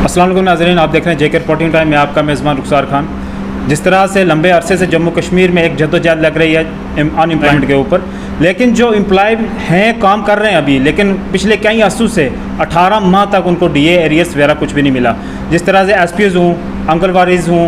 अस्सलाम वालेकुम नाज़रीन, आप देख रहे हैं जेके रिपोर्टिंग टाइम में आपका मेज़बान रुखसार खान। जिस तरह से लंबे अरसे से जम्मू कश्मीर में एक जद्दोजहद लग रही है अनएम्प्लॉयमेंट के ऊपर, लेकिन जो एम्प्लॉय हैं काम कर रहे हैं अभी, लेकिन पिछले कई अरसों से 18 माह तक उनको डीए एरियस वगैरह कुछ भी नहीं मिला। जिस तरह से एसपीज़ हूँ, आंगनवाड़ीज़ हूँ,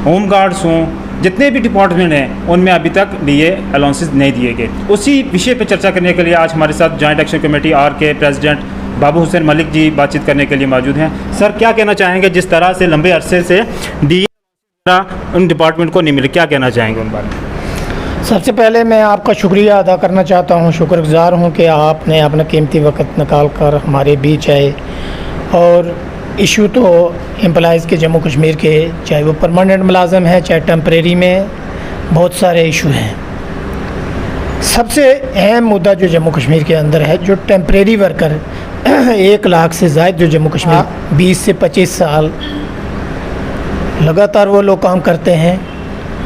होम गार्ड्स हूँ, जितने भी डिपार्टमेंट हैं उनमें अभी तक डीए अलाउंसेस नहीं दिए गए। उसी विषय पर चर्चा करने के लिए आज हमारे साथ जॉइंट एक्शन कमेटी आर के प्रेसिडेंट बाबू हुसैन मलिक जी बातचीत करने के लिए मौजूद हैं। सर, क्या कहना चाहेंगे जिस तरह से लंबे अरसे से डीए उन डिपार्टमेंट को नहीं मिले, क्या कहना चाहेंगे उन बारे में? सबसे पहले मैं आपका शुक्रिया अदा करना चाहता हूं, शुक्रगुजार हूं कि आपने अपना कीमती वक्त निकाल कर हमारे बीच आए। और इशू तो एम्प्लॉइज़ के जम्मू कश्मीर के, चाहे वो परमानेंट मुलाजम है चाहे टेम्परेरी में, बहुत सारे इशू हैं। सबसे अहम मुद्दा जो जम्मू कश्मीर के अंदर है, जो टेम्परेरी वर्कर 1 लाख से ज़ायद जो जम्मू कश्मीर 20 से 25 साल लगातार वो लोग काम करते हैं,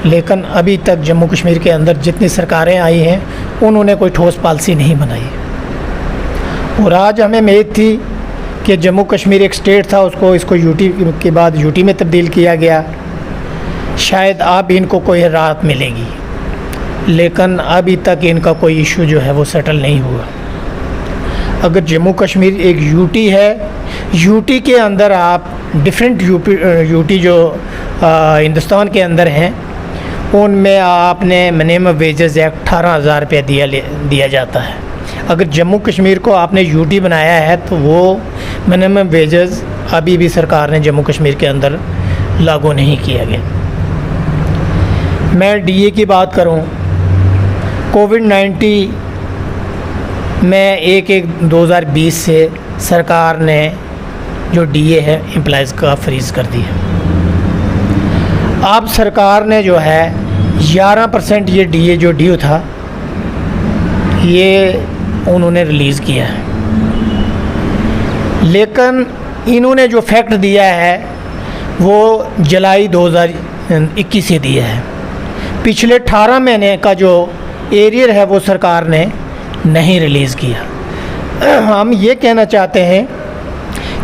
लेकिन अभी तक जम्मू कश्मीर के अंदर जितनी सरकारें आई हैं उन्होंने कोई ठोस पॉलिसी नहीं बनाई। और आज हमें उम्मीद थी कि जम्मू कश्मीर एक स्टेट था, इसको यूटी के बाद यूटी में तब्दील किया गया, शायद अब इनको कोई राहत मिलेगी, लेकिन अभी तक इनका कोई इशू जो है वो सेटल नहीं हुआ। अगर जम्मू कश्मीर एक यूटी है, यूटी के अंदर आप डिफरेंट यूटी जो हिंदुस्तान के अंदर हैं उनमें आपने मिनिमम वेजेस 18,000 रुपये दिया जाता है। अगर जम्मू कश्मीर को आपने यूटी बनाया है तो वो मिनिमम वेजेस अभी भी सरकार ने जम्मू कश्मीर के अंदर लागू नहीं किया गया। मैं डीए की बात करूं, कोविड-19 में 1/1/2020 से सरकार ने जो डीए है एम्प्लॉइज़ का फ्रीज़ कर दिया। अब सरकार ने जो है 11% ये डीए जो ड्यू था ये उन्होंने रिलीज़ किया है, लेकिन इन्होंने जो फैक्ट दिया है वो जुलाई 2021 से दिया है। पिछले 18 महीने का जो एरियर है वो सरकार ने नहीं रिलीज़ किया। हम ये कहना चाहते हैं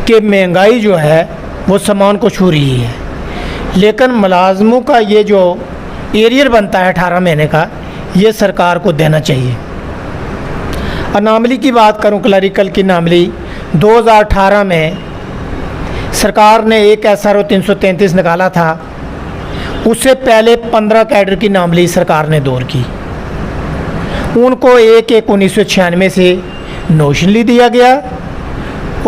कि महंगाई जो है वो सामान को छू रही है, लेकिन मुलाजमों का ये जो एरियर बनता है 18 महीने का, ये सरकार को देना चाहिए। अनामली की बात करूं, क्लरिकल की नामली 2018 में सरकार ने एक SRO 333 निकाला था, उससे पहले 15 कैडर की नामली सरकार ने दूर की। उनको 1/1/1996 से नोशनली दिया गया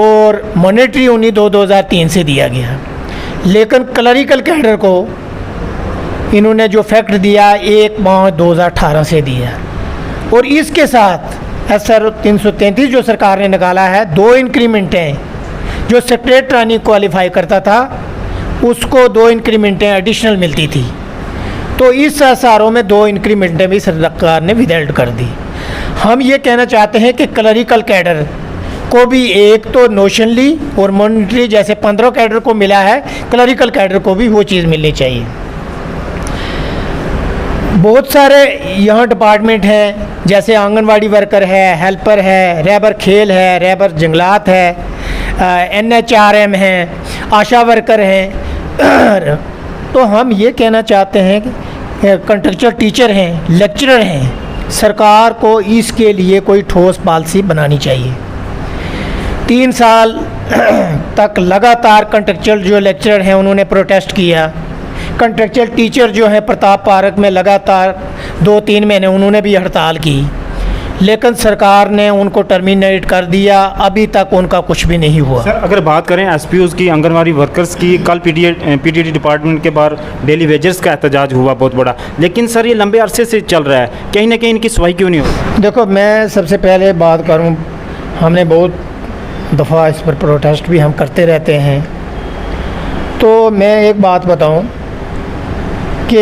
और मॉनेटरी 19/2/2003 से दिया गया, लेकिन क्लरिकल कैडर को इन्होंने जो फैक्ट दिया 1/5/2018 से दिया। और इसके साथ SRO 333 जो सरकार ने निकाला है, 2 इंक्रीमेंटें जो सेक्रेटरी ट्रेनिंग क्वालिफाई करता था उसको 2 इंक्रीमेंटें एडिशनल मिलती थी, तो इस SRO में 2 इंक्रीमेंटें भी सरकार ने विदल्ड कर दी। हम ये कहना चाहते हैं कि क्लरिकल कैडर को भी एक तो नोशनली और मॉनेटरी जैसे 15 कैडर को मिला है, क्लरिकल कैडर को भी वो चीज़ मिलनी चाहिए। बहुत सारे यहाँ डिपार्टमेंट हैं, जैसे आंगनवाड़ी वर्कर है, हेल्पर है, रहबर खेल है, रहबर जंगलात है, NHRM हैं, आशा वर्कर हैं। तो हम ये कहना चाहते हैं कि कंट्रेक्चुअल टीचर हैं, लेक्चरर हैं, सरकार को इसके लिए कोई ठोस पॉलिसी बनानी चाहिए। 3 साल तक लगातार कंट्रेक्चुअल जो लेक्चरर हैं उन्होंने प्रोटेस्ट किया। कंट्रेक्चुअल टीचर जो हैं प्रताप पार्क में लगातार 2-3 महीने उन्होंने भी हड़ताल की, लेकिन सरकार ने उनको टर्मिनेट कर दिया, अभी तक उनका कुछ भी नहीं हुआ। सर, अगर बात करें एसपीओज़ की, आंगनवाड़ी वर्कर्स की, कल पीटीडी डिपार्टमेंट के बाहर डेली वेजेस का एहतजाज हुआ बहुत बड़ा, लेकिन सर ये लंबे अरसे से चल रहा है, कहीं ना कहीं इनकी सुनवाई क्यों नहीं हो? देखो, मैं सबसे पहले बात करूं, हमने बहुत दफ़ा इस पर प्रोटेस्ट भी हम करते रहते हैं। तो मैं एक बात बताऊं कि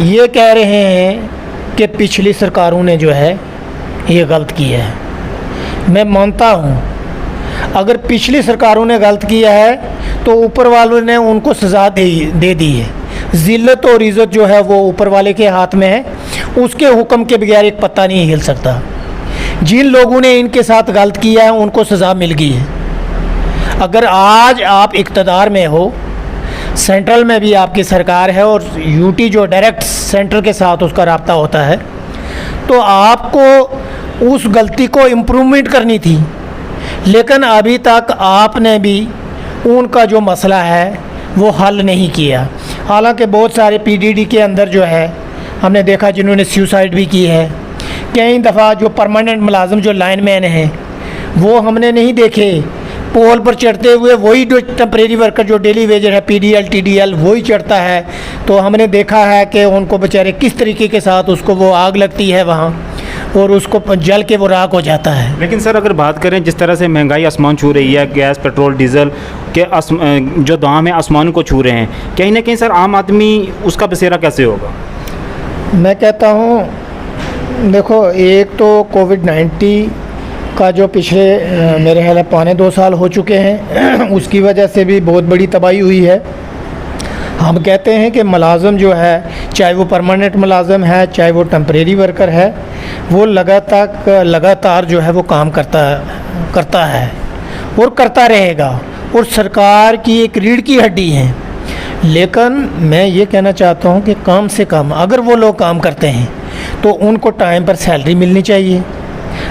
ये कह रहे हैं कि पिछली सरकारों ने जो है ये गलत किया है। मैं मानता हूँ अगर पिछली सरकारों ने गलत किया है तो ऊपर वालों ने उनको सज़ा दे दी है। ज़िल्लत और इज़्ज़त जो है वो ऊपर वाले के हाथ में है, उसके हुक्म के बगैर एक पत्ता नहीं हिल सकता। जिन लोगों ने इनके साथ गलत किया है उनको सज़ा मिल गई है। अगर आज आप इक़्तिदार में हो, सेंट्रल में भी आपकी सरकार है और यूटी जो डायरेक्ट सेंट्रल के साथ उसका रब्ता होता है, तो आपको उस गलती को इम्प्रूवमेंट करनी थी। लेकिन अभी तक आपने भी उनका जो मसला है वो हल नहीं किया। हालांकि बहुत सारे पीडीडी के अंदर जो है हमने देखा जिन्होंने सुसाइड भी की है। कई दफ़ा जो परमानेंट मुलाजिम जो लाइनमैन हैं वो हमने नहीं देखे, पोल पर चढ़ते हुए वही जो टेम्परेरी वर्कर जो डेली वेजर है पीडीएल टीडीएल वही चढ़ता है। तो हमने देखा है कि उनको बेचारे किस तरीके के साथ उसको वो आग लगती है वहाँ और उसको जल के वो राख हो जाता है। लेकिन सर अगर बात करें जिस तरह से महंगाई आसमान छू रही है, गैस पेट्रोल डीजल के जो दाम है आसमान को छू रहे हैं, कहीं ना कहीं सर आम आदमी उसका बसेरा कैसे होगा? मैं कहता हूँ देखो, एक तो कोविड-19 का जो पिछले मेरे ख्याल 1.25-2 साल हो चुके हैं उसकी वजह से भी बहुत बड़ी तबाही हुई है। हम कहते हैं कि मुलाज़िम जो है, चाहे वो परमानेंट मुलाज़िम है चाहे वो टेम्परेरी वर्कर है, वो लगातार जो है वो काम करता है और करता रहेगा और सरकार की एक रीढ़ की हड्डी है। लेकिन मैं ये कहना चाहता हूँ कि कम से कम अगर वो लोग काम करते हैं तो उनको टाइम पर सैलरी मिलनी चाहिए।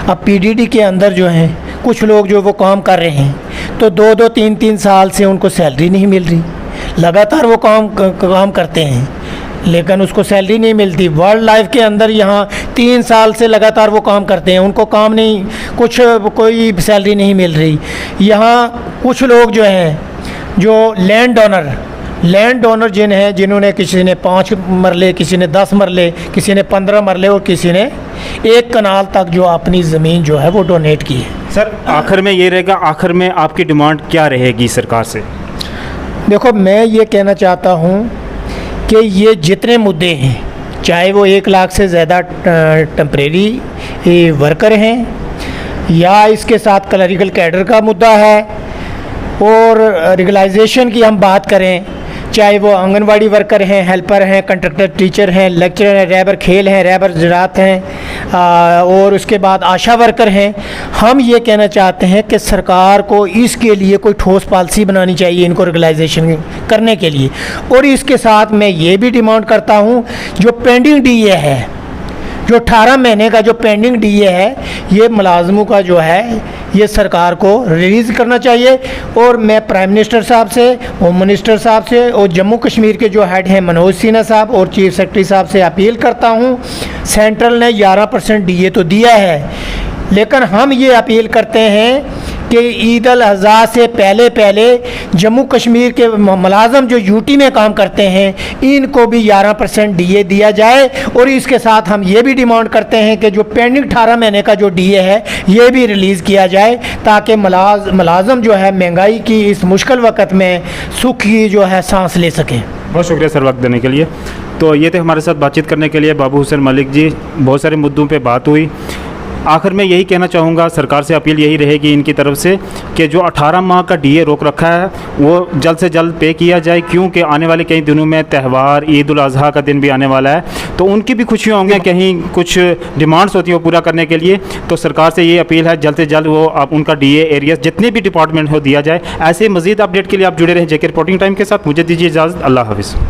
अब पीडीडी के अंदर जो हैं कुछ लोग जो वो काम कर रहे हैं तो 2-2, 3-3 साल से उनको सैलरी नहीं मिल रही। लगातार वो काम करते हैं लेकिन उसको सैलरी नहीं मिलती। वर्ल्ड लाइफ के अंदर यहाँ 3 साल से लगातार वो काम करते हैं, उनको काम नहीं, कोई सैलरी नहीं मिल रही। यहाँ कुछ लोग जो हैं जो लैंड डोनर जिन्होंने किसी ने 5 मरले, किसी ने 10 मरले, किसी ने 15 मरले और किसी ने 1 कनाल तक जो अपनी ज़मीन जो है वो डोनेट की है। सर आखिर में ये रहेगा, आखिर में आपकी डिमांड क्या रहेगी सरकार से? देखो, मैं ये कहना चाहता हूँ कि ये जितने मुद्दे हैं, चाहे वो 1 लाख से ज़्यादा टेम्परेरी वर्कर हैं या इसके साथ क्लरिकल कैडर का मुद्दा है और रेगुलाइजेशन की हम बात करें, चाहे वो आंगनवाड़ी वर्कर हैं, हेल्पर हैं, कंट्रैक्टर टीचर हैं, लेक्चरर हैं, रहबर खेल हैं, रहबर ज़राअत हैं और उसके बाद आशा वर्कर हैं। हम ये कहना चाहते हैं कि सरकार को इसके लिए कोई ठोस पॉलिसी बनानी चाहिए इनको रेगुलाइजेशन करने के लिए। और इसके साथ मैं ये भी डिमांड करता हूँ जो पेंडिंग डीए है, जो 18 महीने का जो पेंडिंग डीए है, ये मुलाज़िमों का जो है ये सरकार को रिलीज़ करना चाहिए। और मैं प्राइम मिनिस्टर साहब से, होम मिनिस्टर साहब से और जम्मू कश्मीर के जो हेड हैं मनोज सिन्हा साहब और चीफ सेक्रेटरी साहब से अपील करता हूँ। सेंट्रल ने 11% डीए तो दिया है, लेकिन हम ये अपील करते हैं कि ईद अल अज़हा से पहले जम्मू कश्मीर के मुलाज़िम जो यूटी में काम करते हैं इनको भी 11% डीए दिया जाए। और इसके साथ हम ये भी डिमांड करते हैं कि जो पेंडिंग 18 महीने का जो डीए है ये भी रिलीज़ किया जाए ताकि मुलाज़िम जो है महंगाई की इस मुश्किल वक़्त में सुख की जो है सांस ले सकें। बहुत शुक्रिया सर वक्त देने के लिए। तो ये थे हमारे साथ बातचीत करने के लिए बाबू हुसैन मलिक जी। बहुत सारे मुद्दों पे बात हुई। आखिर में यही कहना चाहूँगा, सरकार से अपील यही रहेगी इनकी तरफ से कि जो 18 माह का डीए रोक रखा है वो जल्द से जल्द पे किया जाए, क्योंकि आने वाले कई दिनों में त्यौहार ईद उल अज़हा का दिन भी आने वाला है, तो उनकी भी खुशियाँ होंगी, कहीं कुछ डिमांड्स होती है वो पूरा करने के लिए। तो सरकार से ये अपील है जल्द से जल्द वो आप उनका डीए एरियाज जितने भी डिपार्टमेंट हो दिया जाए। ऐसे मज़ीद अपडेट के लिए आप जुड़े रहें जेके रिपोर्टिंग टाइम के साथ। मुझे दीजिए इजाज़त। अल्लाह हाफ़िज़।